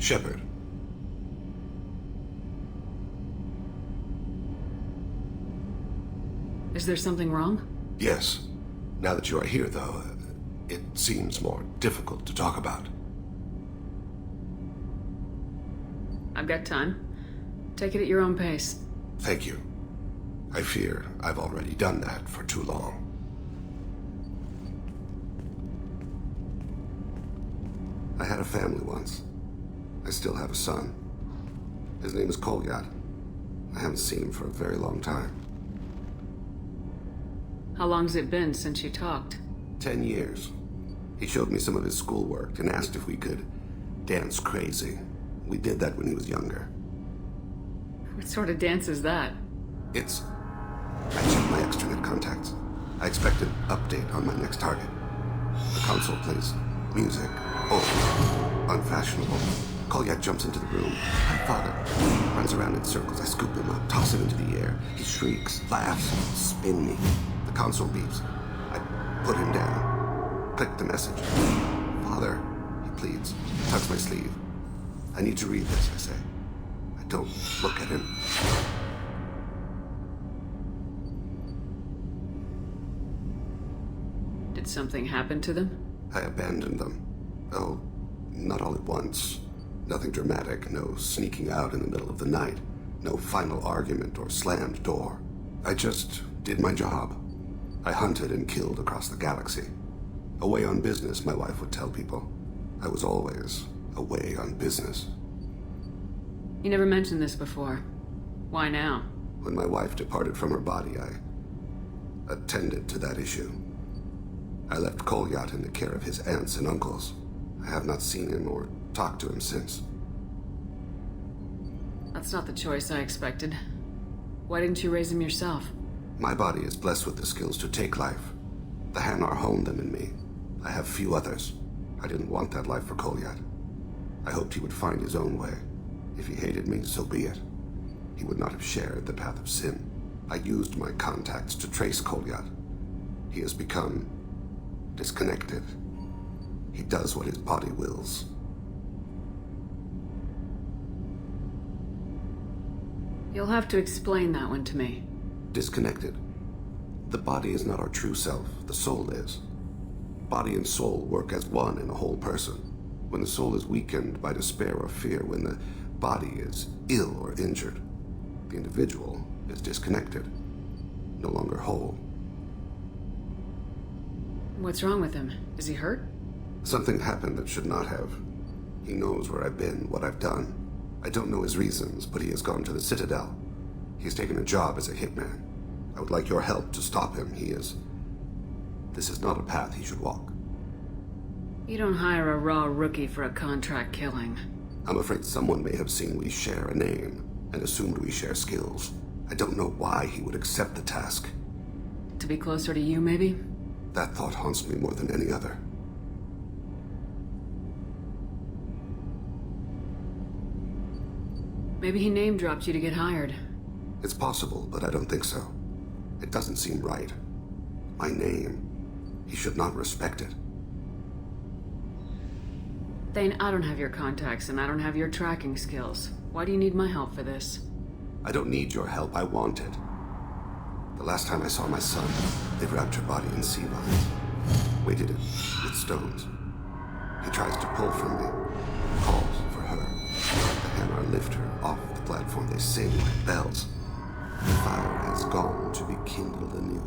Shepard. Is there something wrong? Yes. Now that you are here, though, it seems more difficult to talk about. I've got time. Take it at your own pace. Thank you. I fear I've already done that for too long. I had a family once. I still have a son. His name is Kolyat. I haven't seen him for a very long time. How long's it been since you talked? 10 years. He showed me some of his schoolwork and asked if we could dance crazy. We did that when he was younger. What sort of dance is that? I checked my extranet contacts. I expect an update on my next target. The console plays music. Old, unfashionable. Kolyat jumps into the room. My father runs around in circles. I scoop him up, toss him into the air. He shrieks, laughs, spin me. The console beeps. I put him down. Click the message. Father, he pleads. Tugs my sleeve. I need to read this, I say. I don't look at him. Did something happen to them? I abandoned them. Oh, not all at once. Nothing dramatic, no sneaking out in the middle of the night, no final argument or slammed door. I just did my job. I hunted and killed across the galaxy. Away on business, my wife would tell people. I was always away on business. You never mentioned this before. Why now? When my wife departed from her body, I attended to that issue. I left Kolyat in the care of his aunts and uncles. I have not seen him or talked to him since. That's not the choice I expected. Why didn't you raise him yourself? My body is blessed with the skills to take life. The Hanar honed them in me. I have few others. I didn't want that life for Kolyat. I hoped he would find his own way. If he hated me, so be it. He would not have shared the path of sin. I used my contacts to trace Kolyat. He has become disconnected. He does what his body wills. You'll have to explain that one to me. Disconnected. The body is not our true self, the soul is. Body and soul work as one in a whole person. When the soul is weakened by despair or fear, when the body is ill or injured, the individual is disconnected, no longer whole. What's wrong with him? Is he hurt? Something happened that should not have. He knows where I've been, what I've done. I don't know his reasons, but he has gone to the Citadel. He's taken a job as a hitman. I would like your help to stop him. This is not a path he should walk. You don't hire a raw rookie for a contract killing. I'm afraid someone may have seen we share a name and assumed we share skills. I don't know why he would accept the task. To be closer to you, maybe? That thought haunts me more than any other. Maybe he name-dropped you to get hired. It's possible, but I don't think so. It doesn't seem right. My name. He should not respect it. Thane, I don't have your contacts, and I don't have your tracking skills. Why do you need my help for this? I don't need your help. I want it. The last time I saw my son, they wrapped her body in sea vines, weighted it with stones. He tries to pull from me, calls for her. The Hanar lift her off the platform. They sing like bells. The fire has gone to be kindled anew.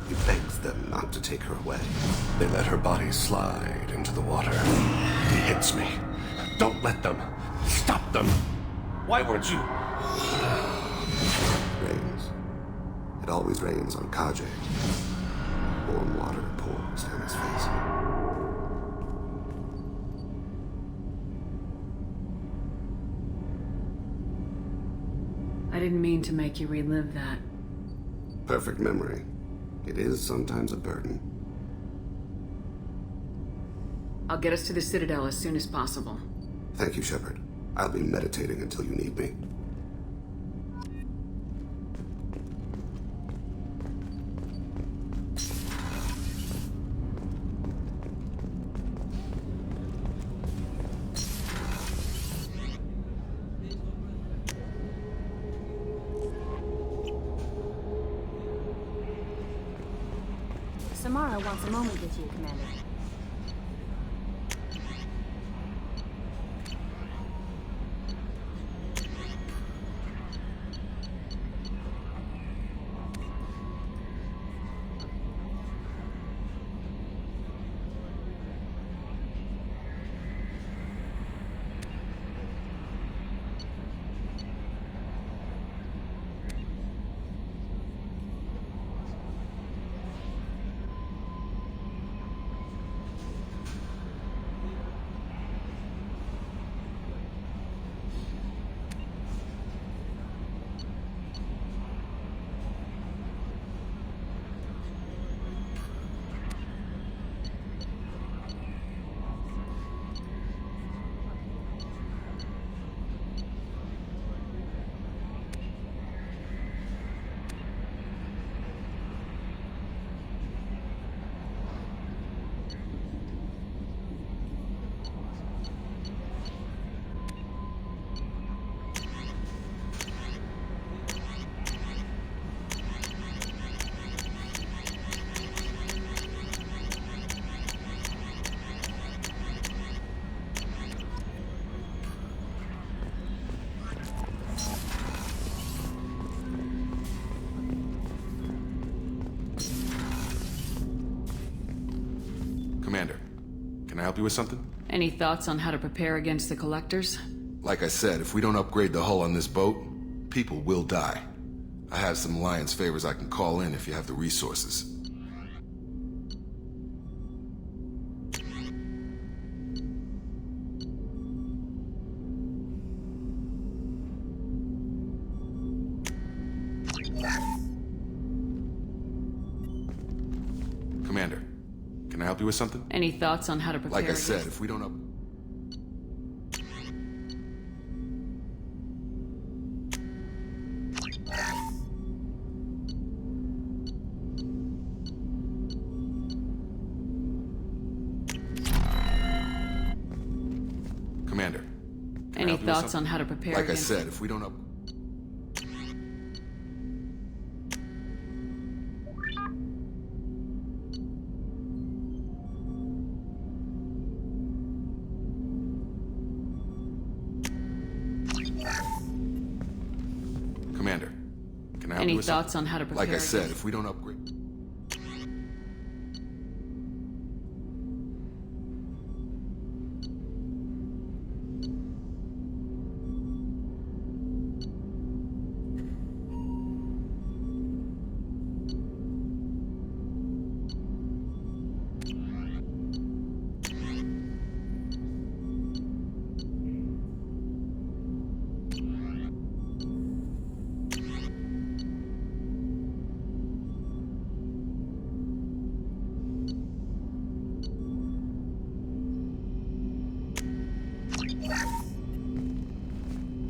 He begs them not to take her away. They let her body slide into the water. He hits me. Don't let them. Stop them. Why weren't you? Rains. It always rains on Kaje. Warm water pours down his face. I didn't mean to make you relive that. Perfect memory. It is sometimes a burden. I'll get us to the Citadel as soon as possible. Thank you, Shepard. I'll be meditating until you need me. Samara wants a moment with you, Commander. Commander, can I help you with something? Any thoughts on how to prepare against the Collectors? Like I said, if we don't upgrade the hull on this boat, people will die. I have some Alliance favors I can call in if you have the resources. Commander, can I help you with something? Any thoughts on how to prepare Like I said, against... if we don't Commander, can I Any help you with thoughts on something? how to prepare Like I against... said, if we don't Commander, can I help Any you with thoughts something? on how to prepare Like I said, against... if we don't upgrade...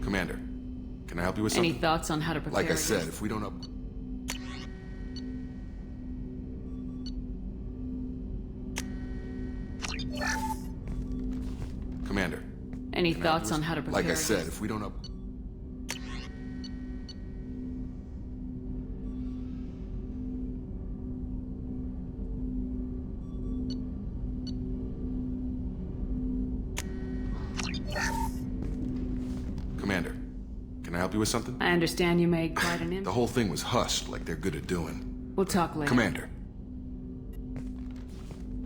Commander, can I help you with Any something? thoughts on how to prepare Like I said, against... if we don't Commander, Any can I help thoughts you on with- how to prepare Like I said, against... if we don't Commander, can I help you with something? I understand you made quite an The impact. whole thing was hushed like they're good at doing. We'll talk later. Commander.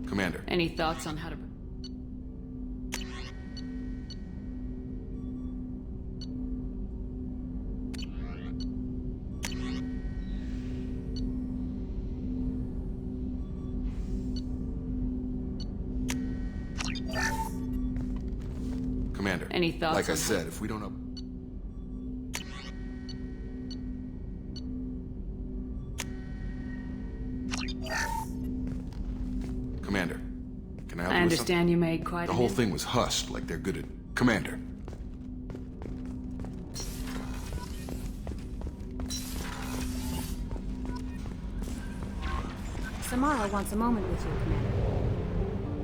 Commander. Any thoughts on how to... Commander. Any thoughts Like I on how- said, if we don't Commander, can I help I you with something? understand you made quite The an whole impact. thing was hushed like they're good at... Commander. Samara wants a moment with you, Commander.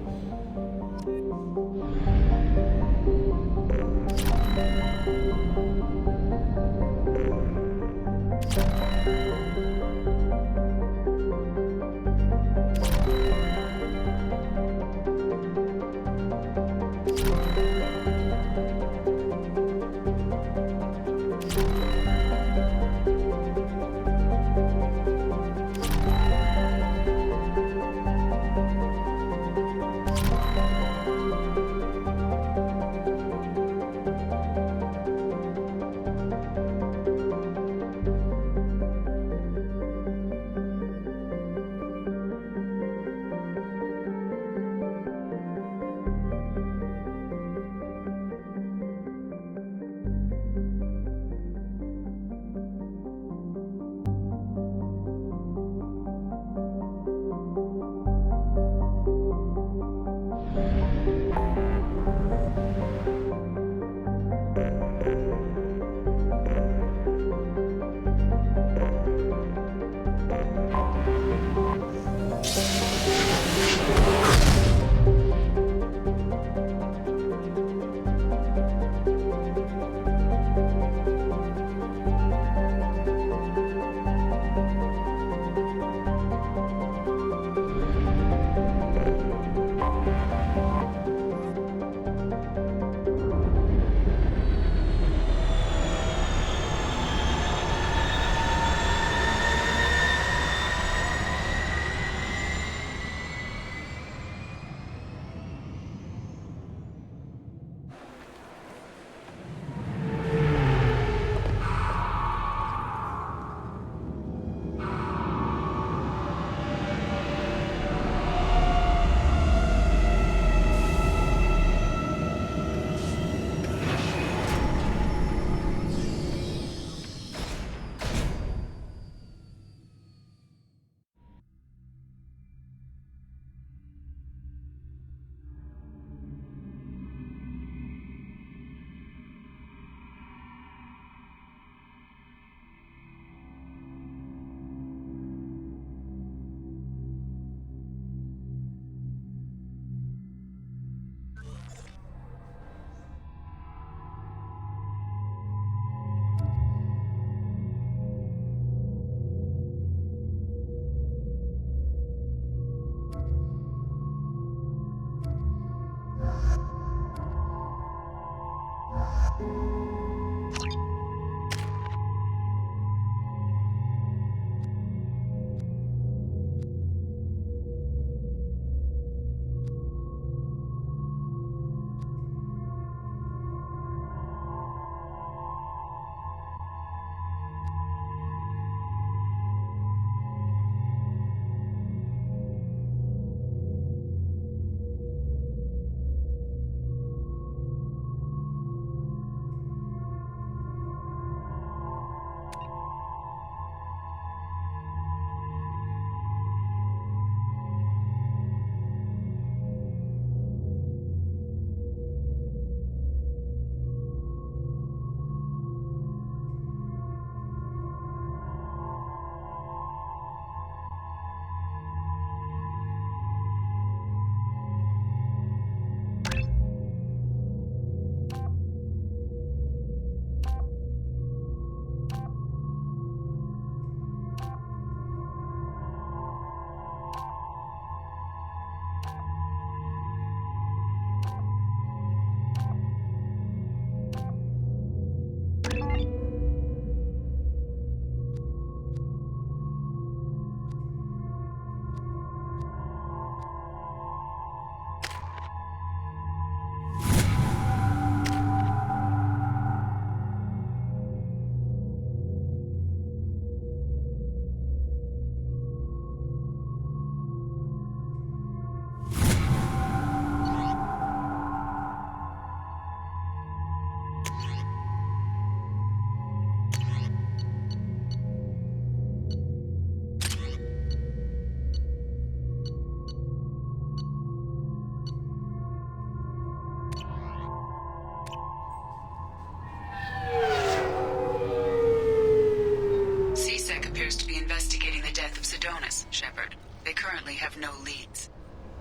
have no leads.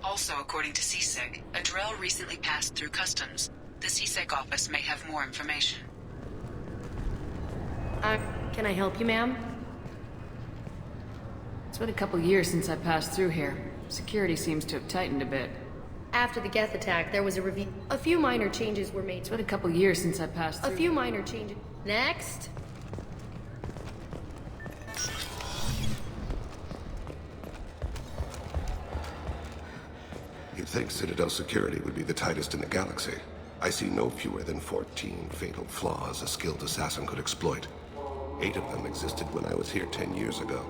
Also, according to CSEC, a Drell recently passed through customs. The CSEC office may have more information. Can I help you, ma'am? It's been a couple years since I passed through here. Security seems to have tightened a bit. After the Geth attack, there was a review. A few minor changes were made. It's been a couple years since I passed through. A few minor changes. Next. You'd think Citadel security would be the tightest in the galaxy. I see no fewer than 14 fatal flaws a skilled assassin could exploit. 8 of them existed when I was here 10 years ago.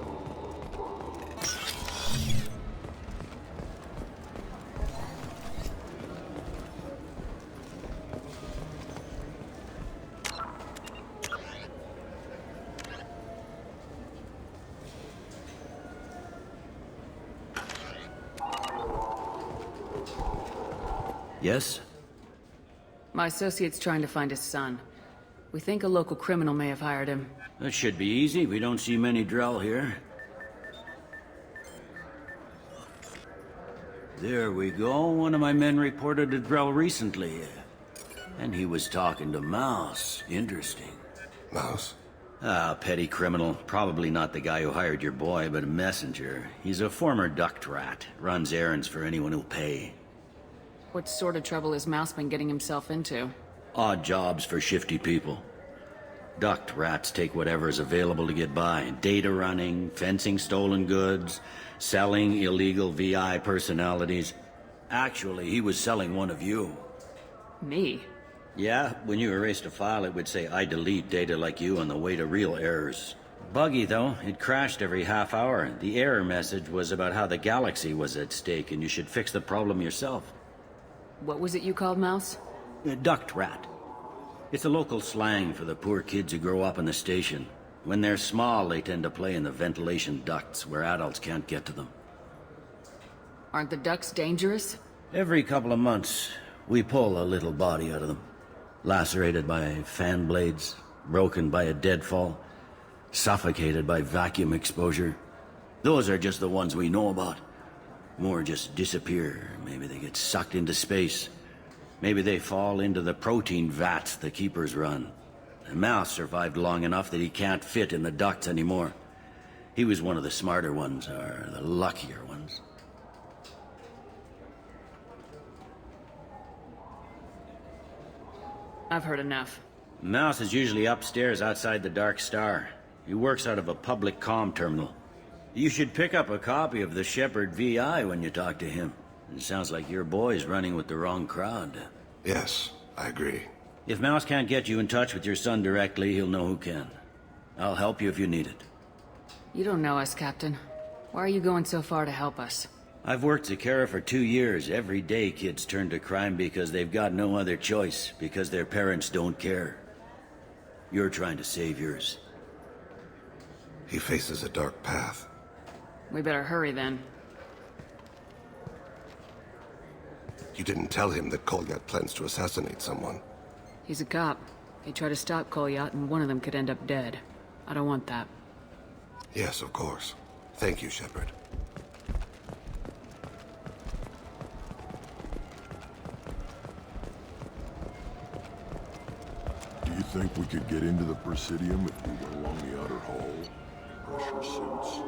Yes? My associate's trying to find his son. We think a local criminal may have hired him. That should be easy. We don't see many Drell here. There we go. One of my men reported a Drell recently. And he was talking to Mouse. Interesting. Mouse? Ah, petty criminal. Probably not the guy who hired your boy, but a messenger. He's a former duct rat. Runs errands for anyone who'll pay. What sort of trouble has Mouse been getting himself into? Odd jobs for shifty people. Duct rats take whatever's available to get by. Data running, fencing stolen goods, selling illegal VI personalities. Actually, he was selling one of you. Me? Yeah, when you erased a file, it would say, I delete data like you on the way to real errors. Buggy, though. It crashed every half hour. The error message was about how the galaxy was at stake, and you should fix the problem yourself. What was it you called Mouse? Duct rat. It's a local slang for the poor kids who grow up in the station. When they're small, they tend to play in the ventilation ducts where adults can't get to them. Aren't the ducks dangerous? Every couple of months, we pull a little body out of them. Lacerated by fan blades, broken by a deadfall, suffocated by vacuum exposure. Those are just the ones we know about. More just disappear. Maybe they get sucked into space. Maybe they fall into the protein vats the Keepers run. The Mouse survived long enough that he can't fit in the ducts anymore. He was one of the smarter ones, or the luckier ones. I've heard enough. Mouse is usually upstairs outside the Dark Star. He works out of a public comm terminal. You should pick up a copy of the Shepherd VI when you talk to him. It sounds like your boy's running with the wrong crowd. Yes, I agree. If Mouse can't get you in touch with your son directly, he'll know who can. I'll help you if you need it. You don't know us, Captain. Why are you going so far to help us? I've worked at Kara for 2 years. Every day kids turn to crime because they've got no other choice, because their parents don't care. You're trying to save yours. He faces a dark path. We better hurry then. You didn't tell him that Kolyat plans to assassinate someone. He's a cop. He'd try to stop Kolyat and one of them could end up dead. I don't want that. Yes, of course. Thank you, Shepard. Do you think we could get into the Presidium if we went along the outer hall? Pressure suits.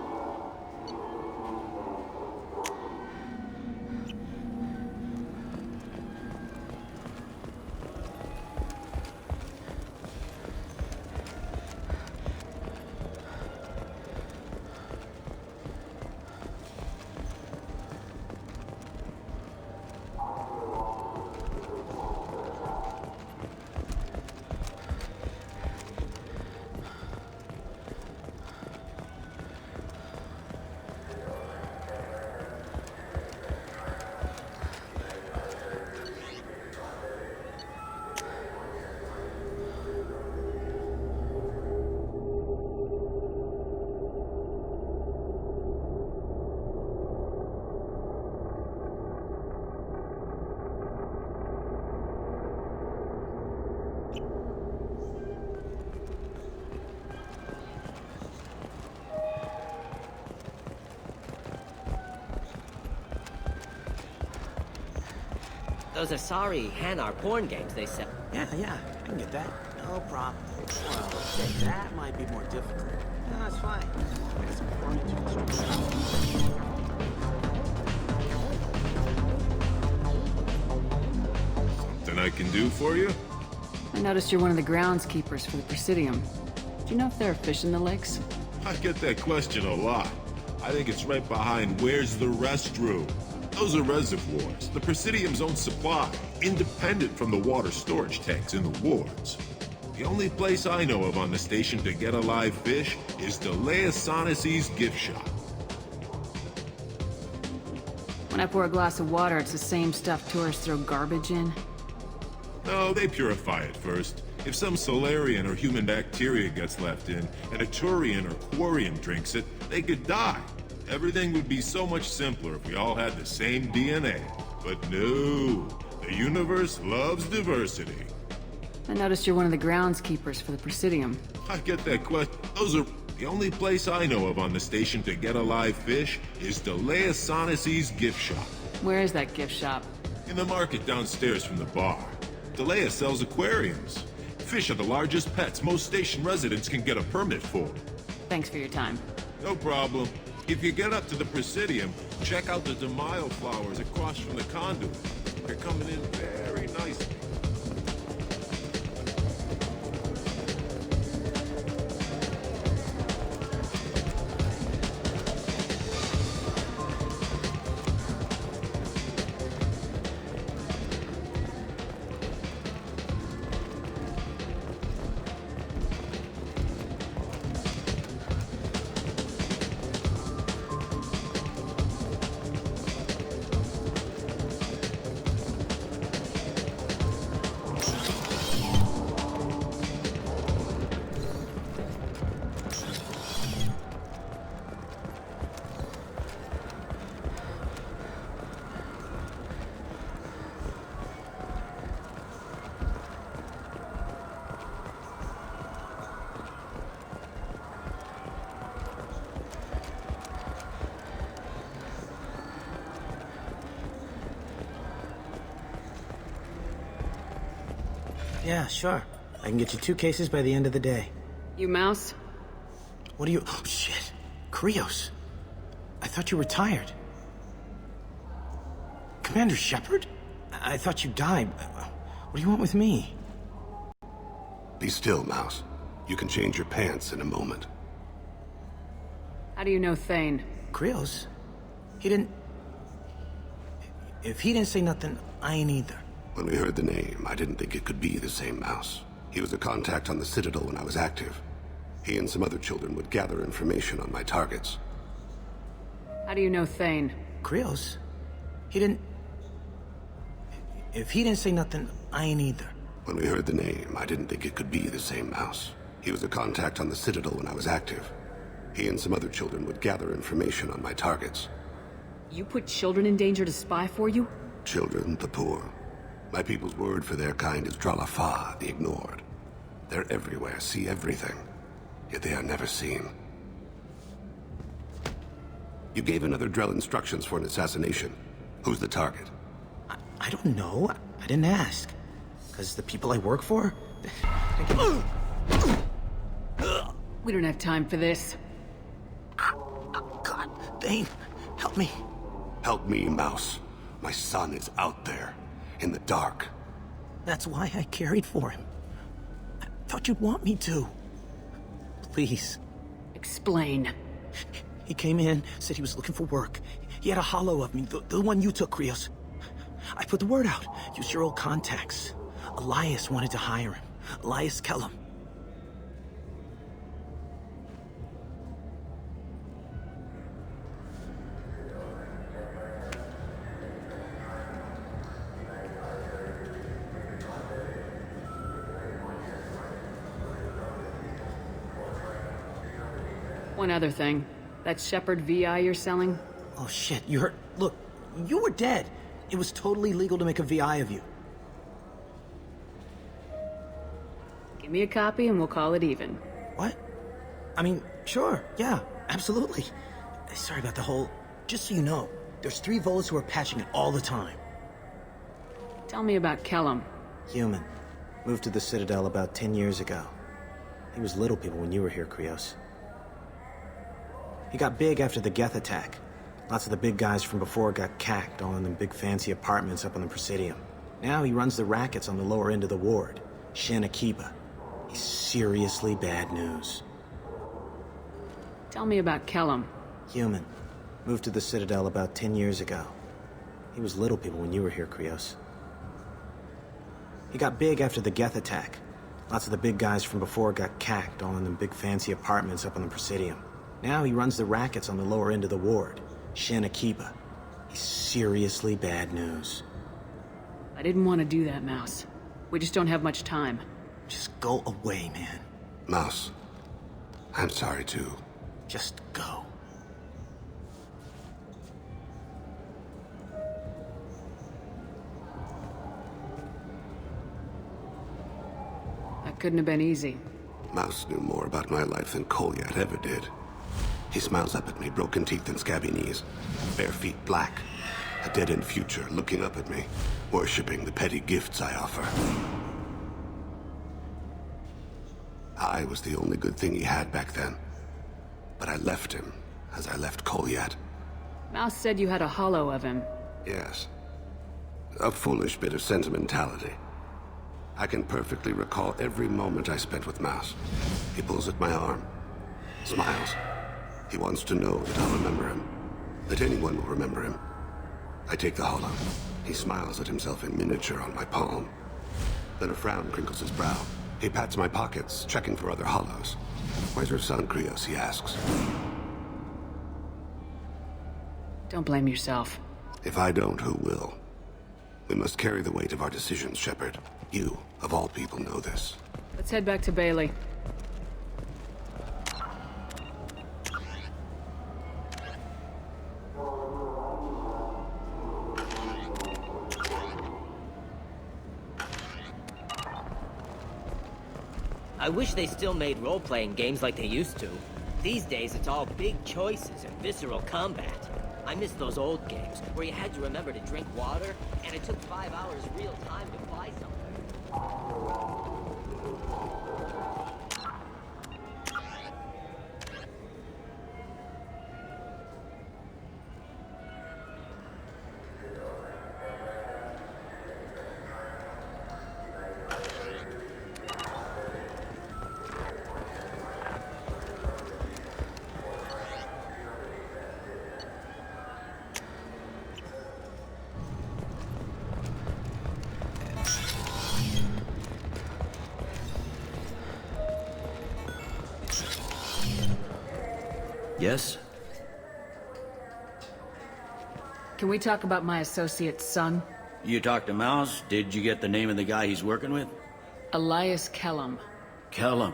Those Asari Hanar porn games they sell. Yeah, I can get that. No problem. Well, okay, that might be more difficult. No, it's fine. I got some furniture instructions. Something I can do for you? I noticed you're one of the groundskeepers for the Presidium. Do you know if there are fish in the lakes? I get that question a lot. I think it's right behind where's the restroom. Those are reservoirs, the Presidium's own supply, independent from the water storage tanks in the wards. The only place I know of on the station to get a live fish is Delea Sonesi's gift shop. When I pour a glass of water, it's the same stuff tourists throw garbage in. No, they purify it first. If some Solarian or human bacteria gets left in, and a Turian or Quarian drinks it, they could die. Everything would be so much simpler if we all had the same DNA. But no, the universe loves diversity. I noticed you're one of the groundskeepers for the Presidium. I get that question. Those are the only place I know of on the station to get a live fish is Delea Sonesi's gift shop. Where is that gift shop? In the market downstairs from the bar. Delea sells aquariums. Fish are the largest pets most station residents can get a permit for. Thanks for your time. No problem. If you get up to the Presidium, check out the DeMaio flowers across from the conduit. They're coming in very nicely. Yeah, sure. I can get you 2 cases by the end of the day. You Mouse? What do you... Oh, shit. Krios. I thought you were retired. Commander Shepard? I thought you died. What do you want with me? Be still, Mouse. You can change your pants in a moment. How do you know Thane? Krios? He didn't... If he didn't say nothing, I ain't either. When we heard the name, I didn't think it could be the same Mouse. He was a contact on the Citadel when I was active. He and some other children would gather information on my targets. How do you know Thane? Krios? He didn't... If he didn't say nothing, I ain't either. When we heard the name, I didn't think it could be the same Mouse. He was a contact on the Citadel when I was active. He and some other children would gather information on my targets. You put children in danger to spy for you? Children, the poor. My people's word for their kind is Dralafa, the ignored. They're everywhere, see everything. Yet they are never seen. You gave another Drell instructions for an assassination. Who's the target? I don't know. I didn't ask. Because the people I work for... We don't have time for this. God, Thane, help me. Help me, Mouse. My son is out there, in the dark. That's why I carried for him. I thought you'd want me to. Please. Explain. He came in, said he was looking for work. He had a hollow of me, the one you took, Krios. I put the word out. Used your old contacts. Elias wanted to hire him. Elias Kellum. One other thing. That Shepherd VI you're selling? Oh shit, you heard... Look, you were dead. It was totally legal to make a VI of you. Give me a copy and we'll call it even. What? I mean, sure, yeah, absolutely. Sorry about the whole... Just so you know, there's 3 Volus who are patching it all the time. Tell me about Kellum. Human. Moved to the Citadel about 10 years ago. He was little people when you were here, Krios. He got big after the Geth attack. Lots of the big guys from before got cacked, all in them big fancy apartments up on the Presidium. Now he runs the rackets on the lower end of the ward, Shin Akiba. He's seriously bad news. Tell me about Kellum. Human. Moved to the Citadel about 10 years ago. He was little people when you were here, Krios. He got big after the Geth attack. Lots of the big guys from before got cacked, all in them big fancy apartments up on the Presidium. Now he runs the rackets on the lower end of the ward, Shin Akiba. He's seriously bad news. I didn't want to do that, Mouse. We just don't have much time. Just go away, man. Mouse, I'm sorry too. Just go. That couldn't have been easy. Mouse knew more about my life than Kolyat ever did. He smiles up at me, broken teeth and scabby knees, bare feet black, a dead-end future looking up at me, worshipping the petty gifts I offer. I was the only good thing he had back then, but I left him as I left Kolyat. Mouse said you had a hollow of him. Yes. A foolish bit of sentimentality. I can perfectly recall every moment I spent with Mouse. He pulls at my arm, smiles. He wants to know that I'll remember him, that anyone will remember him. I take the hollow. He smiles at himself in miniature on my palm. Then a frown crinkles his brow. He pats my pockets, checking for other hollows. Where's your son, Krios, he asks. Don't blame yourself. If I don't, who will? We must carry the weight of our decisions, Shepard. You, of all people, know this. Let's head back to Bailey. I wish they still made role-playing games like they used to. These days, it's all big choices and visceral combat. I miss those old games, where you had to remember to drink water, and it took 5 hours real time to fly somewhere. Yes? Can we talk about my associate's son? You talked to Mouse? Did you get the name of the guy he's working with? Elias Kellum. Kellum.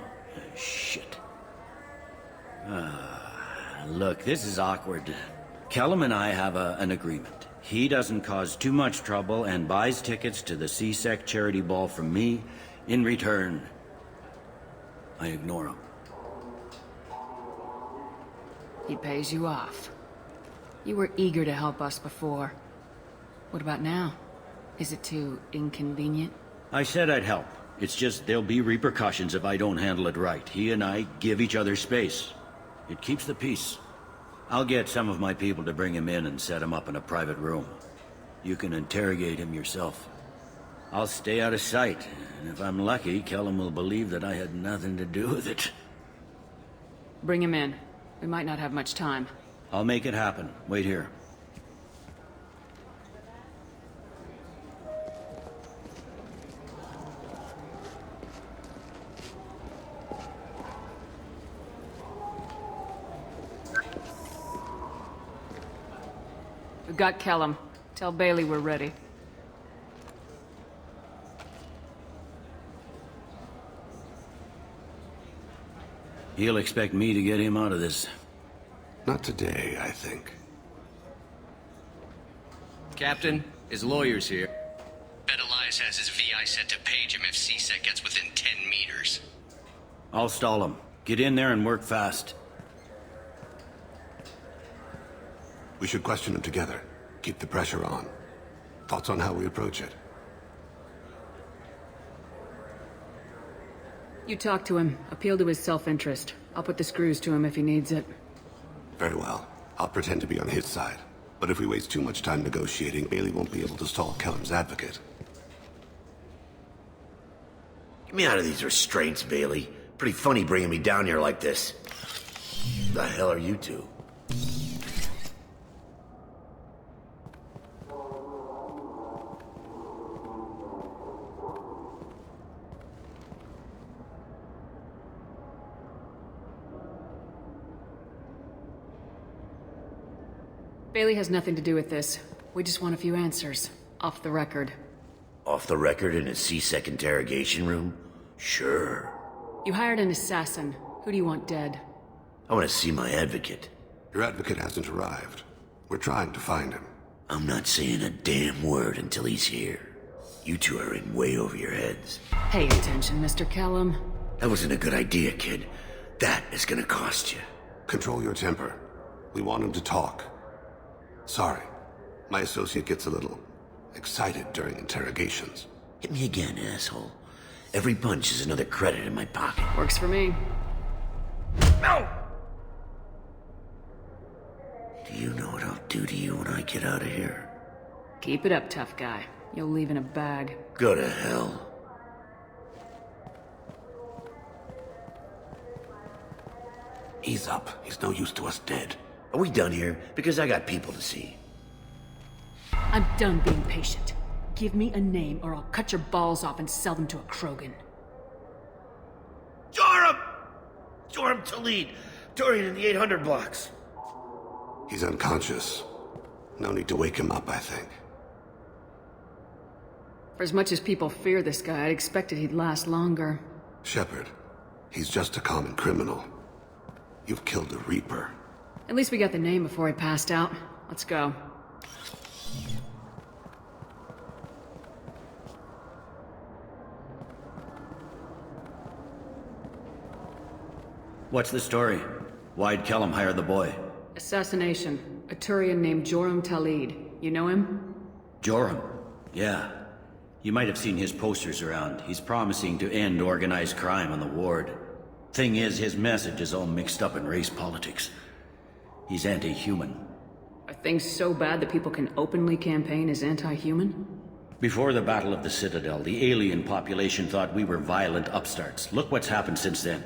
Shit. Look, this is awkward. Kellum and I have an agreement. He doesn't cause too much trouble and buys tickets to the CSEC charity ball from me. In return, I ignore him. He pays you off. You were eager to help us before. What about now? Is it too inconvenient? I said I'd help. It's just there'll be repercussions if I don't handle it right. He and I give each other space. It keeps the peace. I'll get some of my people to bring him in and set him up in a private room. You can interrogate him yourself. I'll stay out of sight, and if I'm lucky, Kellum will believe that I had nothing to do with it. Bring him in. We might not have much time. I'll make it happen. Wait here. We've got Kellum. Tell Bailey we're ready. He'll expect me to get him out of this. Not today, I think. Captain, his lawyer's here. Bet Elias has his VI set to page him if CSEC gets within 10 meters. I'll stall him. Get in there and work fast. We should question him together. Keep the pressure on. Thoughts on how we approach it? You talk to him. Appeal to his self-interest. I'll put the screws to him if he needs it. Very well. I'll pretend to be on his side. But if we waste too much time negotiating, Bailey won't be able to stall Kellum's advocate. Get me out of these restraints, Bailey. Pretty funny bringing me down here like this. The hell are you two? Bailey has nothing to do with this. We just want a few answers. Off the record. Off the record in a CSEC interrogation room? Sure. You hired an assassin. Who do you want dead? I want to see my advocate. Your advocate hasn't arrived. We're trying to find him. I'm not saying a damn word until he's here. You two are in way over your heads. Pay attention, Mr. Kellum. That wasn't a good idea, kid. That is gonna cost you. Control your temper. We want him to talk. Sorry. My associate gets a little excited during interrogations. Hit me again, asshole. Every punch is another credit in my pocket. Works for me. No! Do you know what I'll do to you when I get out of here? Keep it up, tough guy. You'll leave in a bag. Go to hell. Ease up. He's no use to us dead. Are we done here? Because I got people to see. I'm done being patient. Give me a name or I'll cut your balls off and sell them to a Krogan. Joram! Joram Talid! Dorian in the 800 blocks. He's unconscious. No need to wake him up, I think. For as much as people fear this guy, I'd expected he'd last longer. Shepard, he's just a common criminal. You've killed a Reaper. At least we got the name before he passed out. Let's go. What's the story? Why'd Kellum hire the boy? Assassination. A Turian named Joram Talid. You know him? Joram? Yeah. You might have seen his posters around. He's promising to end organized crime on the ward. Thing is, his message is all mixed up in race politics. He's anti-human. Are things so bad that people can openly campaign as anti-human? Before the Battle of the Citadel, the alien population thought we were violent upstarts. Look what's happened since then.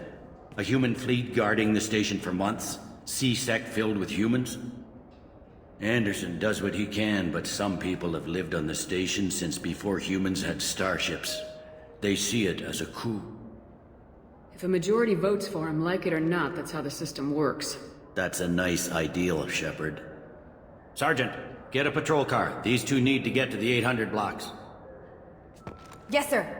A human fleet guarding the station for months. CSEC filled with humans. Anderson does what he can, but some people have lived on the station since before humans had starships. They see it as a coup. If a majority votes for him, like it or not, that's how the system works. That's a nice ideal, Shepard. Sergeant, get a patrol car. These two need to get to the 800 blocks. Yes, sir.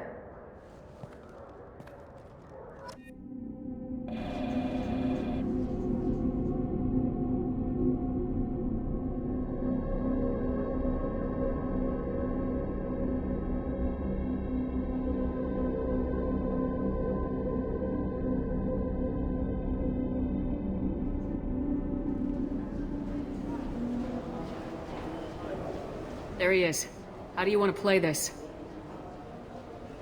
There he is. How do you want to play this?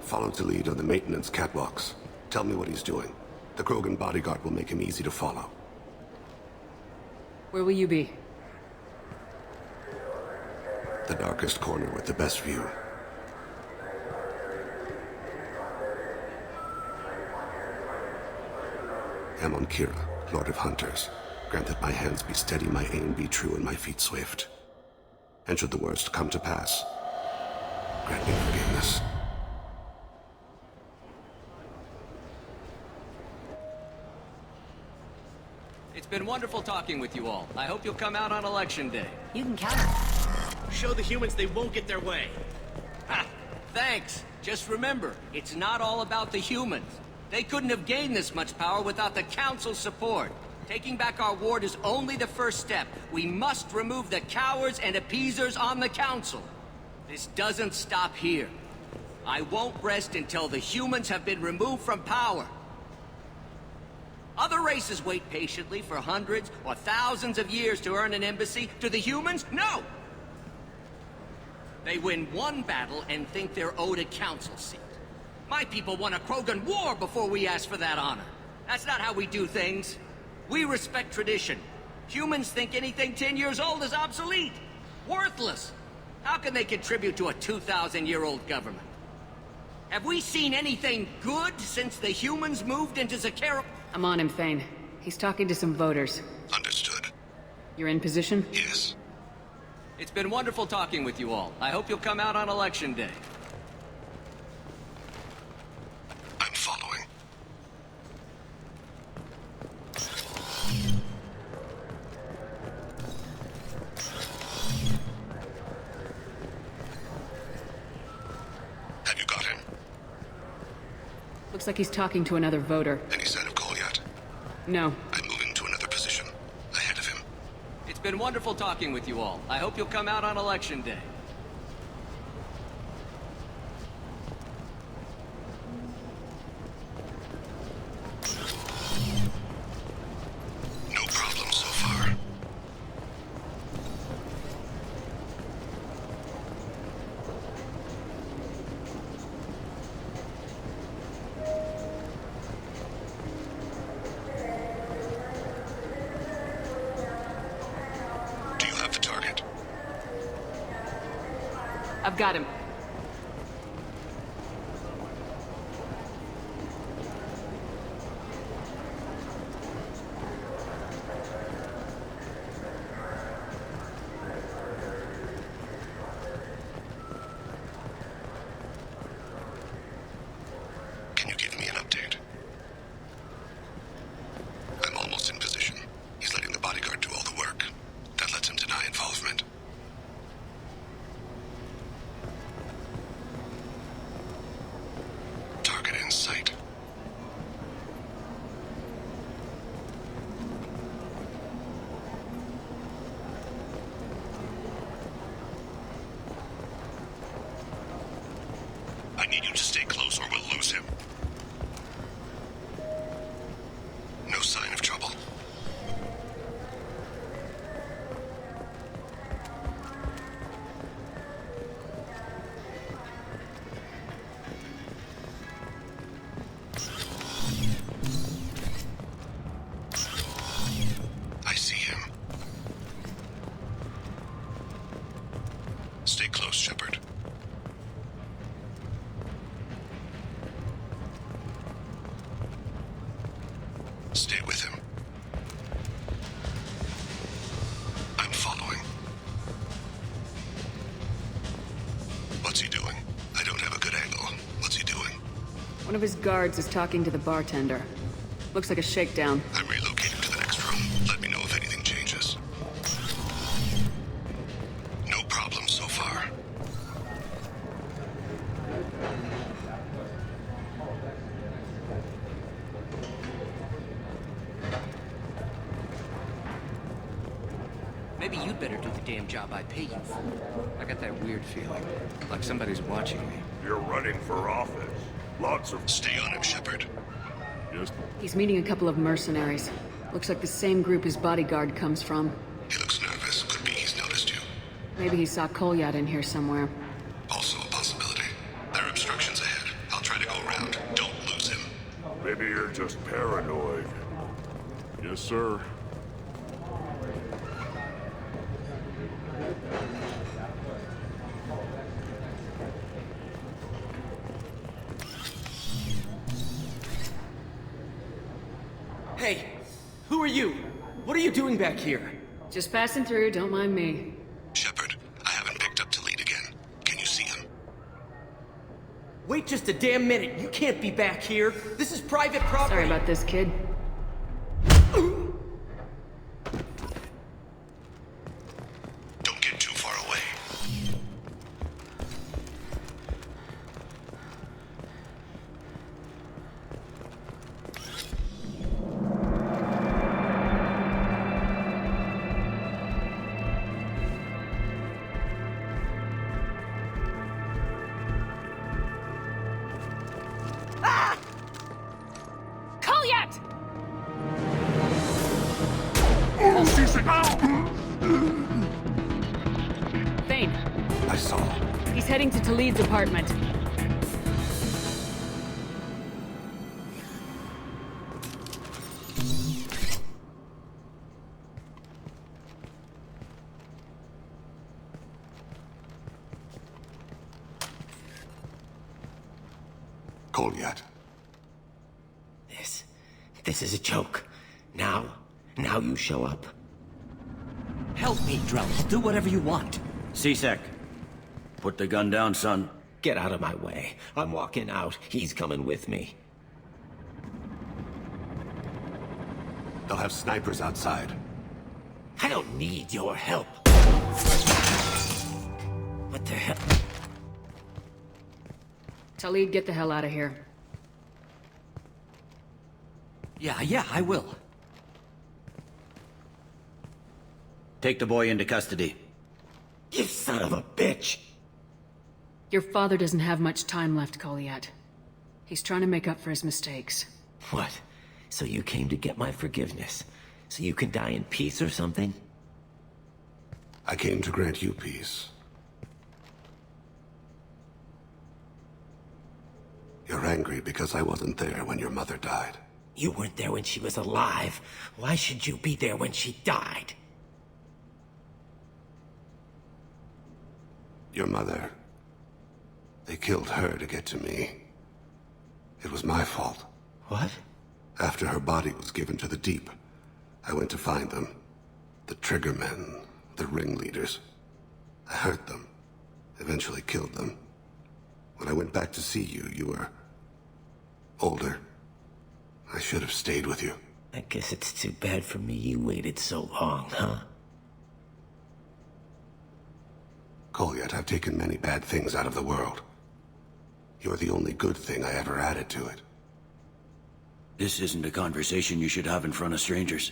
Follow the lead on the maintenance catwalks. Tell me what he's doing. The Krogan bodyguard will make him easy to follow. Where will you be? The darkest corner with the best view. Amon Kira, Lord of Hunters. Grant that my hands be steady, my aim be true, and my feet swift. And should the worst come to pass, grant me forgiveness. It's been wonderful talking with you all. I hope you'll come out on Election Day. You can count on it. Show the humans they won't get their way. Ha! Thanks. Just remember, it's not all about the humans. They couldn't have gained this much power without the Council's support. Taking back our ward is only the first step. We must remove the cowards and appeasers on the Council. This doesn't stop here. I won't rest until the humans have been removed from power. Other races wait patiently for hundreds or thousands of years to earn an embassy. To the humans, no! They win one battle and think they're owed a council seat. My people won a Krogan war before we asked for that honor. That's not how we do things. We respect tradition. Humans think anything 10 years old is obsolete. Worthless. How can they contribute to a 2,000-year-old government? Have we seen anything good since the humans moved into Zakara? I'm on him, Thane. He's talking to some voters. Understood. You're in position? Yes. It's been wonderful talking with you all. I hope you'll come out on Election Day. I'm following. Have you got him? Looks like he's talking to another voter. Any sign of call yet? No. I'm moving to another position. Ahead of him. It's been wonderful talking with you all. I hope you'll come out on Election Day. No problem so far. Do you have the target? I've got him. Can you give me an update? I'm almost in position. He's letting the bodyguard do all the work. That lets him deny involvement. Target in sight. I need you to stay close or we'll lose him. No sign of trouble. I see him. Stay close, Shepard. Stay with him. I'm following. What's he doing? I don't have a good angle. What's he doing? One of his guards is talking to the bartender. Looks like a shakedown. I'm relocating to the next room. Let me know better do the damn job I pay you for. I got that weird feeling, like somebody's watching me. You're running for office. Lots of... Stay on him, Shepard. Just... He's meeting a couple of mercenaries. Looks like the same group his bodyguard comes from. He looks nervous. Could be he's noticed you. Maybe he saw Kolyat in here somewhere. Also a possibility. There are obstructions ahead. I'll try to go around. Don't lose him. Maybe you're just paranoid. Yes, sir. Hey, who are you? What are you doing back here? Just passing through, don't mind me. Shepard, I haven't picked up Thane again. Can you see him? Wait just a damn minute. You can't be back here. This is private property. Sorry about this, kid. Don't get too far away. Kolyat! Thane, I saw. he's heading to Talid's apartment. Kolyat. This is a joke. Now you show up. Help me, Drell. I'll do whatever you want. C-Sec. Put the gun down, son. Get out of my way. I'm walking out. He's coming with me. They'll have snipers outside. I don't need your help. What the hell? Talid, get the hell out of here. Yeah, I will. Take the boy into custody. You son of a bitch! Your father doesn't have much time left, Kolyat. He's trying to make up for his mistakes. What? So you came to get my forgiveness? So you can die in peace or something? I came to grant you peace. You're angry because I wasn't there when your mother died. You weren't there when she was alive. Why should you be there when she died? Your mother... They killed her to get to me. It was my fault. What? After her body was given to the deep, I went to find them. The triggermen, the ringleaders. I hurt them. Eventually killed them. When I went back to see you, you were... older. I should have stayed with you. I guess it's too bad for me you waited so long, huh? Kolyat, I've taken many bad things out of the world. You're the only good thing I ever added to it. This isn't a conversation you should have in front of strangers.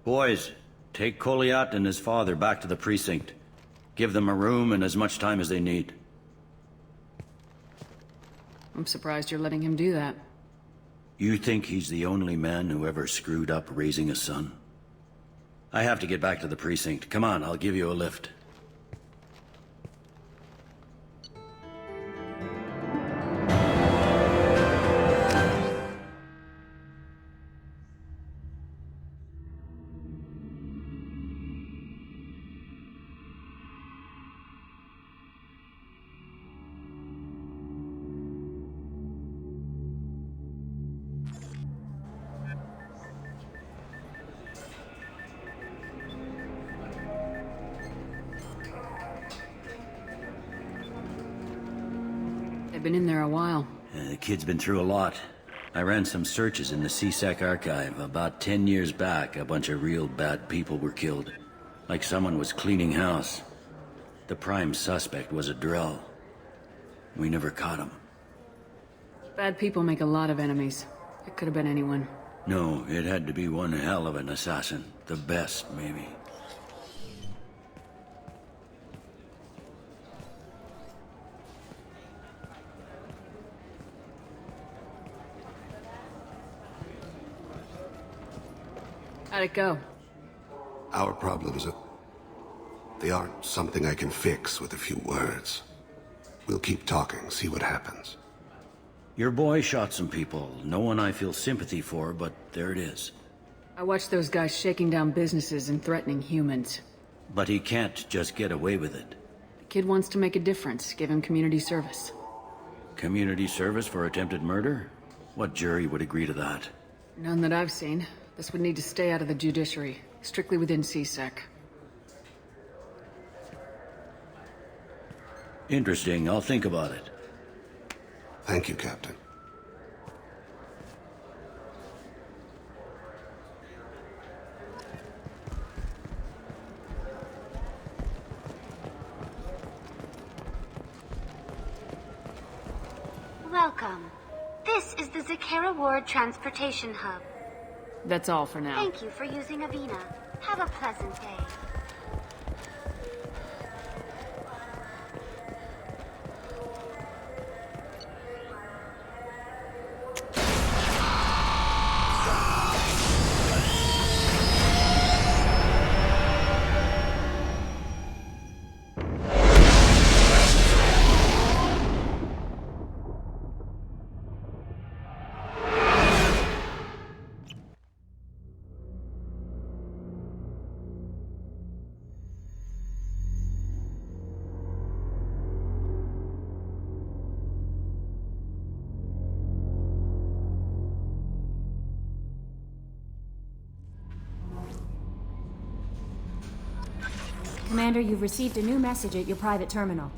Boys, take Kolyat and his father back to the precinct. Give them a room and as much time as they need. I'm surprised you're letting him do that. You think he's the only man who ever screwed up raising a son? I have to get back to the precinct. Come on, I'll give you a lift. They've been in there a while. The kid's been through a lot. I ran some searches in the C-Sec archive. About 10 years back, a bunch of real bad people were killed. Like someone was cleaning house. The prime suspect was a Drell. We never caught him. Bad people make a lot of enemies. It could have been anyone. No, it had to be one hell of an assassin. The best, maybe. How'd it go? Our problems are... They aren't something I can fix with a few words. We'll keep talking, see what happens. Your boy shot some people. No one I feel sympathy for, but there it is. I watched those guys shaking down businesses and threatening humans. But he can't just get away with it. The kid wants to make a difference. Give him community service. Community service for attempted murder? What jury would agree to that? None that I've seen. This would need to stay out of the judiciary. Strictly within CSEC. Interesting. I'll think about it. Thank you, Captain. Welcome. This is the Zakera Ward Transportation Hub. That's all for now. Thank you for using Avina. Have a pleasant day. Commander, you've received a new message at your private terminal.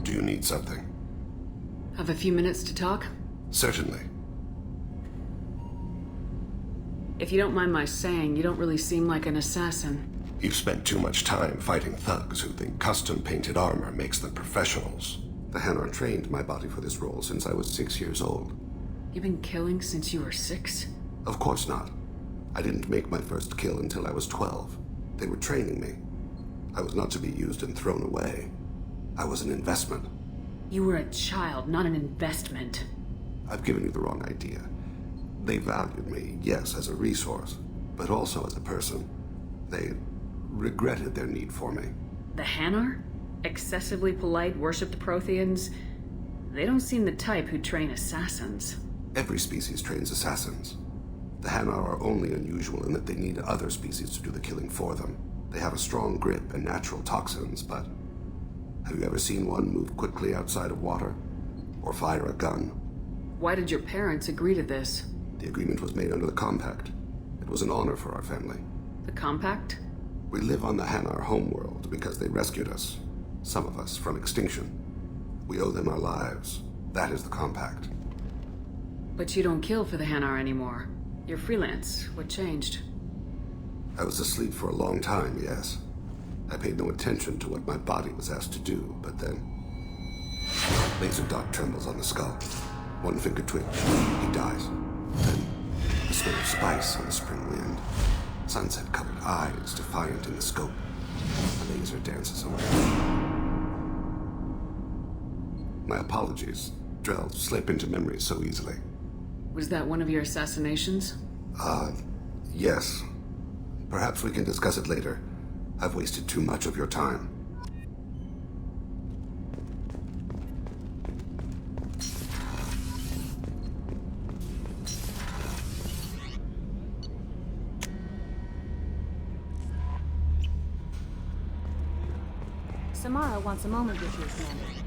Do you need something? Have a few minutes to talk? Certainly. If you don't mind my saying, you don't really seem like an assassin. You've spent too much time fighting thugs who think custom-painted armor makes them professionals. The Hanar trained my body for this role since I was 6 years old. You've been killing since you were 6? Of course not. I didn't make my first kill until I was 12. They were training me. I was not to be used and thrown away. I was an investment. You were a child, not an investment. I've given you the wrong idea. They valued me, yes, as a resource, but also as a person. They regretted their need for me. The Hanar? Excessively polite, worship the Protheans? They don't seem the type who train assassins. Every species trains assassins. The Hanar are only unusual in that they need other species to do the killing for them. They have a strong grip and natural toxins, but have you ever seen one move quickly outside of water? Or fire a gun? Why did your parents agree to this? The agreement was made under the Compact. It was an honor for our family. The Compact? We live on the Hanar homeworld because they rescued us. Some of us from extinction. We owe them our lives. That is the Compact. But you don't kill for the Hanar anymore. You're freelance. What changed? I was asleep for a long time, yes. I paid no attention to what my body was asked to do, but then... Laser dot trembles on the skull. One finger twitch. He dies. Then, the smell of spice on the spring wind. Sunset-colored eyes defiant in the scope. The laser dances away. My apologies. Drell slip into memory so easily. Was that one of your assassinations? Yes. Perhaps we can discuss it later. I've wasted too much of your time. Samara wants a moment with you, Commander.